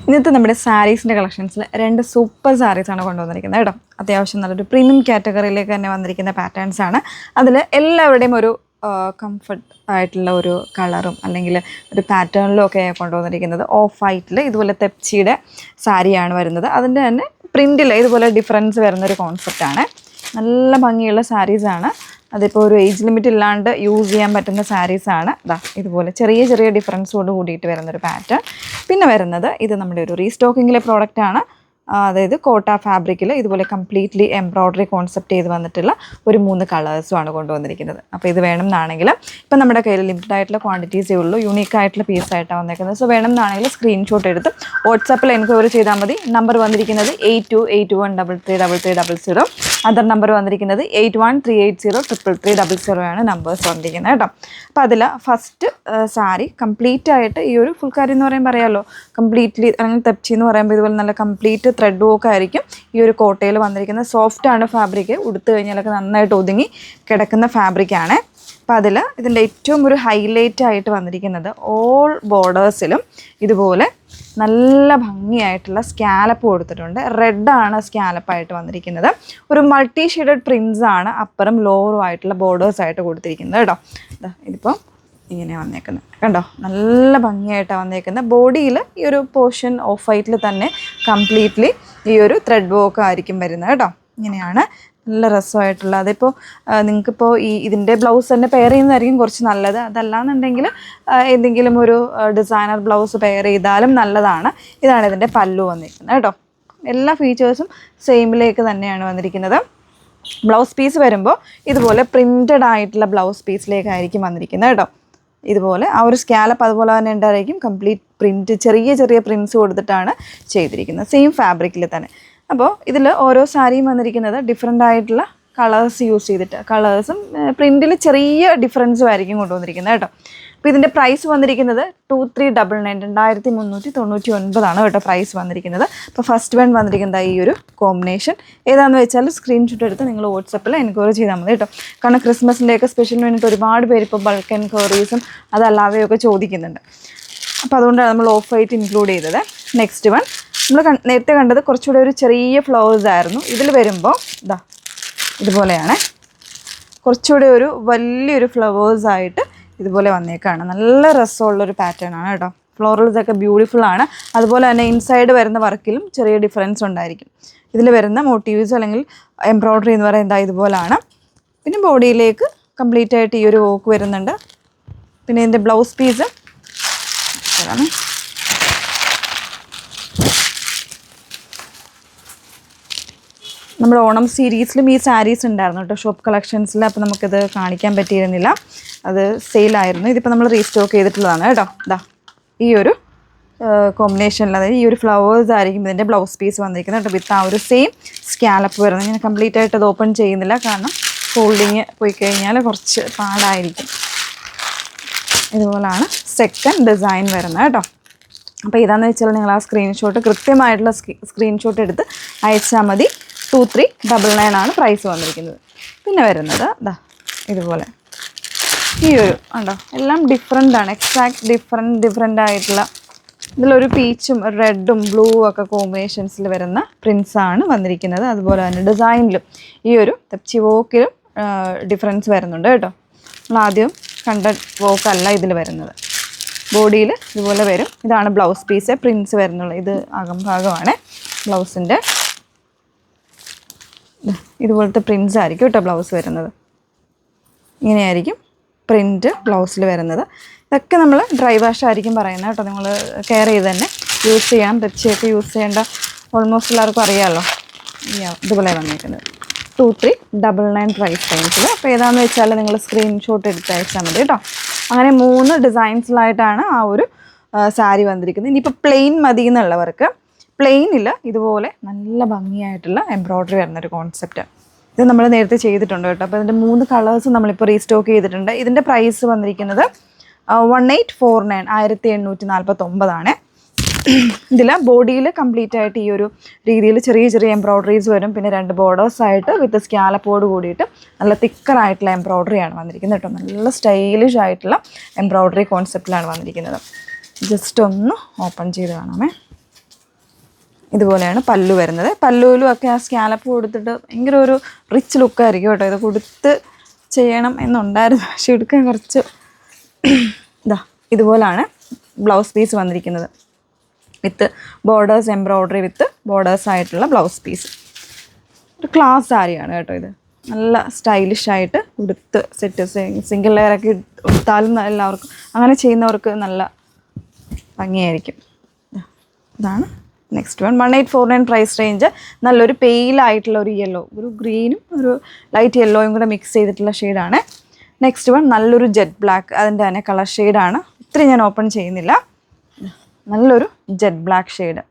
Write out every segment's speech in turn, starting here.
ഇന്നത്തെ നമ്മുടെ സാരീസിൻ്റെ കളക്ഷൻസിൽ 2 സൂപ്പർ സാരീസാണ് കൊണ്ടുവന്നിരിക്കുന്നത് കേട്ടോ. അത്യാവശ്യം നല്ലൊരു പ്രീമിയം കാറ്റഗറിയിലേക്ക് തന്നെ വന്നിരിക്കുന്ന പാറ്റേൺസ് ആണ്. അതിൽ എല്ലാവരുടെയും ഒരു കംഫർട്ട് ആയിട്ടുള്ള ഒരു കളറും അല്ലെങ്കിൽ ഒരു പാറ്റേണിലും ഒക്കെ കൊണ്ടുവന്നിരിക്കുന്നത്. ഓഫ് വൈറ്റിൽ ഇതുപോലെ തെപ്ചിയുടെ സാരിയാണ് വരുന്നത്. അതിൻ്റെ തന്നെ പ്രിൻറ്റിൽ ഇതുപോലെ ഡിഫറൻസ് വരുന്നൊരു കോൺസെപ്റ്റാണ്. നല്ല ഭംഗിയുള്ള സാരീസാണ്. അതിപ്പോൾ ഒരു ഏജ് ലിമിറ്റ് ഇല്ലാണ്ട് യൂസ് ചെയ്യാൻ പറ്റുന്ന സാരീസാണ്. ഇതുപോലെ ചെറിയ ചെറിയ ഡിഫറൻസോട് കൂടിയിട്ട് വരുന്നൊരു പാറ്റേൺ. പിന്നെ വരുന്നത് ഇത് നമ്മുടെ ഒരു റീസ്റ്റോക്കിങ്ങിലെ പ്രോഡക്റ്റാണ്. അതായത് കോട്ട ഫാബ്രിക്കിൽ ഇതുപോലെ കംപ്ലീറ്റ്ലി എംബ്രോയ്ഡറി കോൺസെപ്റ്റ് ചെയ്ത് വന്നിട്ടുള്ള ഒരു 3 കളേഴ്സുമാണ് കൊണ്ടുവന്നിരിക്കുന്നത്. അപ്പോൾ ഇത് വേണം എന്നാണെങ്കിൽ ഇപ്പം നമ്മുടെ കയ്യിൽ ലിമിറ്റഡ് ആയിട്ടുള്ള ക്വാണ്ടിറ്റീസേ ഉള്ളൂ, യൂണീക്ക് ആയിട്ടുള്ള പീസായിട്ടാണ് വന്നിരിക്കുന്നത്. സോ വേണം എന്നാണെങ്കിൽ സ്ക്രീൻഷോട്ട് എടുത്ത് വാട്സാപ്പിൽ എൻക്വയറി ചെയ്താൽ മതി. നമ്പർ വന്നിരിക്കുന്നത് 8281333300. അതർ നമ്പർ വന്നിരിക്കുന്നത് 8138033300 ആണ് നമ്പേഴ്സ് വന്നിരിക്കുന്നത് കേട്ടോ. അപ്പോൾ അതിൽ ഫസ്റ്റ് സാരി കംപ്ലീറ്റ് ആയിട്ട് ഈ ഒരു ഫുൾക്കാരി എന്ന് പറയുമ്പോൾ അറിയാമല്ലോ, കംപ്ലീറ്റ്ലി അല്ലെങ്കിൽ തെപ്ചി എന്ന് പറയുമ്പോൾ ഇതുപോലെ നല്ല കംപ്ലീറ്റ് ത്രെഡ് വർക്ക് ആയിരിക്കും ഈ ഒരു കോട്ടയിൽ വന്നിരിക്കുന്നത്. സോഫ്റ്റ് ആണ് ഫാബ്രിക്, ഉടുത്ത് കഴിഞ്ഞാലൊക്കെ നന്നായിട്ട് ഒതുങ്ങി കിടക്കുന്ന ഫാബ്രിക്കാണ്. അപ്പോൾ അതിൽ ഇതിൻ്റെ ഏറ്റവും ഒരു ഹൈലൈറ്റ് ആയിട്ട് വന്നിരിക്കുന്നത് ഓൾ ബോർഡേഴ്സിലും ഇതുപോലെ നല്ല ഭംഗിയായിട്ടുള്ള സ്കാലപ്പ് കൊടുത്തിട്ടുണ്ട്. റെഡാണ് സ്കാലപ്പായിട്ട് വന്നിരിക്കുന്നത്. ഒരു മൾട്ടി ഷെയ്ഡഡ് പ്രിൻസ് ആണ് അപ്പറും ലോവറും ആയിട്ടുള്ള ബോർഡേഴ്സായിട്ട് കൊടുത്തിരിക്കുന്നത് കേട്ടോ. ഇതിപ്പോൾ ഇങ്ങനെ വന്നേക്കുന്നത് കണ്ടോ, നല്ല ഭംഗിയായിട്ടാണ് വന്നേക്കുന്നത്. ബോഡിയിൽ ഈ ഒരു പോർഷൻ ഓഫ് വൈറ്റിൽ തന്നെ കംപ്ലീറ്റ്ലി ഈ ഒരു ത്രെഡ് വർക്ക് ആയിരിക്കും വരുന്നത് കേട്ടോ. ഇങ്ങനെയാണ് നല്ല രസമായിട്ടുള്ള. അതിപ്പോൾ നിങ്ങൾക്കിപ്പോൾ ഇതിൻ്റെ ബ്ലൗസ് തന്നെ പെയർ ചെയ്യുന്നതായിരിക്കും കുറച്ച് നല്ലത്. അതല്ലാന്നുണ്ടെങ്കിൽ എന്തെങ്കിലും ഒരു ഡിസൈനർ ബ്ലൗസ് പെയർ ചെയ്താലും നല്ലതാണ്. ഇതാണ് ഇതിൻ്റെ പല്ലു വന്നിരിക്കുന്നത് കേട്ടോ. എല്ലാ ഫീച്ചേഴ്സും സെയിമിലേക്ക് തന്നെയാണ് വന്നിരിക്കുന്നത്. ബ്ലൗസ് പീസ് വരുമ്പോൾ ഇതുപോലെ പ്രിൻറ്റഡ് ആയിട്ടുള്ള ബ്ലൗസ് പീസിലേക്കായിരിക്കും വന്നിരിക്കുന്നത് കേട്ടോ. ഇതുപോലെ ആ ഒരു സ്കാലപ്പ് അതുപോലെ തന്നെ ഉണ്ടായിരിക്കും. കംപ്ലീറ്റ് പ്രിൻറ്റ് ചെറിയ ചെറിയ പ്രിൻറ്റ്സ് കൊടുത്തിട്ടാണ് ചെയ്തിരിക്കുന്നത്, സെയിം ഫാബ്രിക്കിൽ തന്നെ. അപ്പോൾ ഇതിൽ ഓരോ സാരിയും വന്നിരിക്കുന്നത് ഡിഫറെൻ്റ് ആയിട്ടുള്ള കളേഴ്സ് യൂസ് ചെയ്തിട്ട്, കളേഴ്സും പ്രിൻറ്റിൽ ചെറിയ ഡിഫറൻസും ആയിരിക്കും കൊണ്ടുവന്നിരിക്കുന്നത് കേട്ടോ. അപ്പോൾ ഇതിൻ്റെ പ്രൈസ് വന്നിരിക്കുന്നത് 2399 2399 കേട്ടോ പ്രൈസ് വന്നിരിക്കുന്നത്. അപ്പോൾ ഫസ്റ്റ് വൺ വന്നിരിക്കുന്നത് ഈ ഒരു കോമ്പിനേഷൻ ഏതാണെന്ന് വെച്ചാൽ സ്ക്രീൻഷോട്ട് എടുത്ത് നിങ്ങൾ വാട്സപ്പിൽ എൻക്വയറി ചെയ്താൽ മതി കേട്ടോ. കാരണം ക്രിസ്മസിൻ്റെയൊക്കെ സ്പെഷ്യൽ വേണ്ടിയിട്ട് ഒരുപാട് പേര് ഇപ്പോൾ ബൾക്ക് എൻക്വയറീസും അതല്ലാതെയൊക്കെ ചോദിക്കുന്നുണ്ട്. അപ്പോൾ അതുകൊണ്ടാണ് നമ്മൾ ഓഫ് വൈറ്റ് ഇൻക്ലൂഡ് ചെയ്തത്. നെക്സ്റ്റ് വൺ നമ്മൾ നേരത്തെ കണ്ടത് കുറച്ചുകൂടെ ഒരു ചെറിയ ഫ്ലവേഴ്സ് ആയിരുന്നു. ഇതിൽ വരുമ്പോൾ ഇതുപോലെയാണ്, കുറച്ചുകൂടെ ഒരു വലിയൊരു ഫ്ലവേഴ്സായിട്ട് ഇതുപോലെ വന്നേക്കാണ്. നല്ല രസമുള്ളൊരു പാറ്റേൺ ആണ് കേട്ടോ. ഫ്ലോറൽസൊക്കെ ബ്യൂട്ടിഫുൾ ആണ്. അതുപോലെ തന്നെ ഇൻസൈഡ് വരുന്ന വർക്കിലും ചെറിയ ഡിഫറൻസ് ഉണ്ടായിരിക്കും. ഇതിൽ വരുന്ന മോട്ടീവ്സ് അല്ലെങ്കിൽ എംബ്രോയ്ഡറി എന്ന് പറയുന്നത് ഇതുപോലാണ്. പിന്നെ ബോഡിയിലേക്ക് കംപ്ലീറ്റ് ആയിട്ട് ഈ ഒരു വർക്ക് വരുന്നുണ്ട്. പിന്നെ ഇതിൻ്റെ ബ്ലൗസ് പീസ് നമ്മുടെ ഓണം സീരീസിലും ഈ സാരീസ് ഉണ്ടായിരുന്നു കേട്ടോ ഷോപ്പ് കളക്ഷൻസിൽ. അപ്പോൾ നമുക്കിത് കാണിക്കാൻ പറ്റിയിരുന്നില്ല, അത് സെയിലായിരുന്നു. ഇതിപ്പോൾ നമ്മൾ റീസ്റ്റോക്ക് ചെയ്തിട്ടുള്ളതാണ് കേട്ടോ. ഈ ഒരു കോമ്പിനേഷനിൽ, അതായത് ഈ ഒരു ഫ്ലവേഴ്സ് ആയിരിക്കും ഇതിൻ്റെ ബ്ലൗസ് പീസ് വന്നിരിക്കുന്നത് കേട്ടോ. വിത്ത് ആ ഒരു സെയിം സ്കാലപ്പ് വരുന്നത്. ഞാൻ കംപ്ലീറ്റ് ആയിട്ട് അത് ഓപ്പൺ ചെയ്യുന്നില്ല, കാരണം ഫോൾഡിങ് പോയി കഴിഞ്ഞാൽ കുറച്ച് പാടായിരിക്കും. ഇതുപോലാണ് സെക്കൻഡ് ഡിസൈൻ വരുന്നത് കേട്ടോ. അപ്പോൾ ഇതാണെന്ന് വെച്ചാൽ നിങ്ങൾ ആ സ്ക്രീൻഷോട്ട് കൃത്യമായിട്ടുള്ള സ്ക്രീൻഷോട്ട് എടുത്ത് അയച്ചാൽ മതി. 2399 ആണ് പ്രൈസ് വന്നിരിക്കുന്നത്. പിന്നെ വരുന്നത് ഇതുപോലെ ഈ ഒരു ഉണ്ടോ, എല്ലാം ഡിഫറെൻ്റ് ആണ്. എക്സാക്ട് ഡിഫറെൻ്റ് ആയിട്ടുള്ള ഇതിലൊരു പീച്ചും റെഡും ബ്ലൂ ഒക്കെ കോമ്പിനേഷൻസിൽ വരുന്ന പ്രിൻസാണ് വന്നിരിക്കുന്നത്. അതുപോലെ തന്നെ ഡിസൈനിലും ഈ ഒരു തെപ്ചി വോക്കിലും ഡിഫറൻസ് വരുന്നുണ്ട് കേട്ടോ. നമ്മൾ ആദ്യം കണ്ട വോക്കല്ല ഇതിൽ വരുന്നത്. ബോഡിയിൽ ഇതുപോലെ വരും. ഇതാണ് ബ്ലൗസ് പീസ്, പ്രിൻസ് വരുന്നുള്ളത്. ഇത് അകംഭാഗമാണ് ബ്ലൗസിൻ്റെ. ഇതുപോലത്തെ പ്രിൻസ് ആയിരിക്കും കേട്ടോ ബ്ലൗസ് വരുന്നത്. ഇങ്ങനെയായിരിക്കും പ്രിൻറ്റ് ബ്ലൗസിൽ വരുന്നത്. ഇതൊക്കെ നമ്മൾ ഡ്രൈ വാഷ് ആയിരിക്കും പറയുന്നത് കേട്ടോ. നിങ്ങൾ കെയർ ചെയ്ത് തന്നെ യൂസ് ചെയ്യാം. തെച്ചിയൊക്കെ യൂസ് ചെയ്യേണ്ട ഓൾമോസ്റ്റ് എല്ലാവർക്കും അറിയാമല്ലോ. ഇതുപോലെ വന്നിരിക്കുന്നത് 2399 പ്രൈസ് റേഞ്ചിൽ. അപ്പോൾ ഏതാണെന്ന് വെച്ചാൽ നിങ്ങൾ സ്ക്രീൻഷോട്ട് എടുത്ത് അയച്ചാൽ മതി കേട്ടോ. അങ്ങനെ 3 ഡിസൈൻസിലായിട്ടാണ് ആ ഒരു സാരി വന്നിരിക്കുന്നത്. ഇനിയിപ്പോൾ പ്ലെയിൻ മതി എന്നുള്ളവർക്ക് പ്ലെയിനിൽ ഇതുപോലെ നല്ല ഭംഗിയായിട്ടുള്ള എംബ്രോയ്ഡറി വരുന്നൊരു കോൺസെപ്റ്റ് ഇത് നമ്മൾ നേരത്തെ ചെയ്തിട്ടുണ്ട് കേട്ടോ. അപ്പോൾ ഇതിൻ്റെ 3 കളേഴ്സ് നമ്മളിപ്പോൾ റീസ്റ്റോക്ക് ചെയ്തിട്ടുണ്ട്. ഇതിൻ്റെ പ്രൈസ് വന്നിരിക്കുന്നത് 1849 1849 ആണ്. ഇതിൽ ബോഡിയിൽ കംപ്ലീറ്റ് ആയിട്ട് ഈ ഒരു രീതിയിൽ ചെറിയ ചെറിയ എംബ്രോയ്ഡറീസ് വരും. പിന്നെ 2 ബോർഡേഴ്സ് ആയിട്ട് വിത്ത് സ്കാലപ്പോട് കൂടിയിട്ട് നല്ല തിക്കറായിട്ടുള്ള എംബ്രോയ്ഡറിയാണ് വന്നിരിക്കുന്നത് കേട്ടോ. നല്ല സ്റ്റൈലിഷ് ആയിട്ടുള്ള എംബ്രോയ്ഡറി കോൺസെപ്റ്റിലാണ് വന്നിരിക്കുന്നത്. ജസ്റ്റ് ഒന്ന് ഓപ്പൺ ചെയ്ത് കാണാമേ. ഇതുപോലെയാണ് പല്ലു വരുന്നത്. പല്ലുവിലും ഒക്കെ ആ സ്കാലപ്പ് കൊടുത്തിട്ട് ഭയങ്കര ഒരു റിച്ച് ലുക്കായിരിക്കും കേട്ടോ. ഇത് കൊടുത്ത് ചെയ്യണം എന്നുണ്ടായിരുന്നു, പക്ഷെ എടുക്കാൻ കുറച്ച് ഇതാ ഇതുപോലാണ് ബ്ലൗസ് പീസ് വന്നിരിക്കുന്നത്. വിത്ത് ബോർഡേഴ്സ്, എംബ്രോയ്ഡറി വിത്ത് ബോർഡേഴ്സ് ആയിട്ടുള്ള ബ്ലൗസ് പീസ്. ഒരു ക്ലാസ് സാരിയാണ് കേട്ടോ ഇത്. നല്ല സ്റ്റൈലിഷായിട്ട് ഉടുത്ത് സെറ്റ് സിംഗിൾ ലെയറൊക്കെ ഉടുത്താലും എല്ലാവർക്കും അങ്ങനെ ചെയ്യുന്നവർക്ക് നല്ല ഭംഗിയായിരിക്കും. ഇതാണ് നെക്സ്റ്റ് വൺ. 1849 price range. നല്ലൊരു പെയിലായിട്ടുള്ള ഒരു യെല്ലോ, ഒരു ഗ്രീനും ഒരു ലൈറ്റ് യെല്ലോയും കൂടെ മിക്സ് ചെയ്തിട്ടുള്ള ഷെയ്ഡാണ്. നെക്സ്റ്റ് വൺ നല്ലൊരു ജെറ്റ് ബ്ലാക്ക്, അതിൻ്റെ തന്നെ കളർ ഷെയ്ഡാണ്. ഇത്രയും ഞാൻ ഓപ്പൺ ചെയ്യുന്നില്ല. നല്ലൊരു ജെറ്റ് ബ്ലാക്ക് ഷെയ്ഡ്,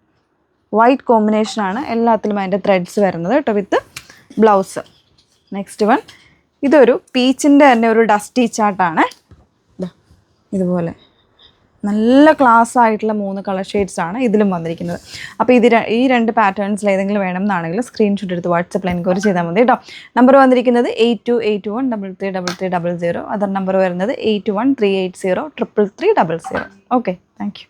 വൈറ്റ് കോമ്പിനേഷനാണ് എല്ലാത്തിലും അതിൻ്റെ ത്രെഡ്സ് വരുന്നത് കേട്ടോ, വിത്ത് ബ്ലൗസ്. നെക്സ്റ്റ് വൺ ഇതൊരു പീച്ചിൻ്റെ തന്നെ ഒരു ഡസ്റ്റി ചാർട്ടാണ്. ഇതുപോലെ നല്ല ക്ലാസ് ആയിട്ടുള്ള 3 കളർ ഷെയ്ഡ്സാണ് ഇതിലും വന്നിരിക്കുന്നത്. അപ്പോൾ ഈ 2 പാറ്റേൺസിൽ ഏതെങ്കിലും വേണമെന്നാണെങ്കിൽ സ്ക്രീൻഷോട്ട് എടുത്ത് വാട്സപ്പിൽ എൻക്വയറി ചെയ്താൽ മതി കേട്ടോ. നമ്പർ വന്നിരിക്കുന്നത് 8281333300. അതർ നമ്പർ വരുന്നത് 8138033300. Okay, thank you.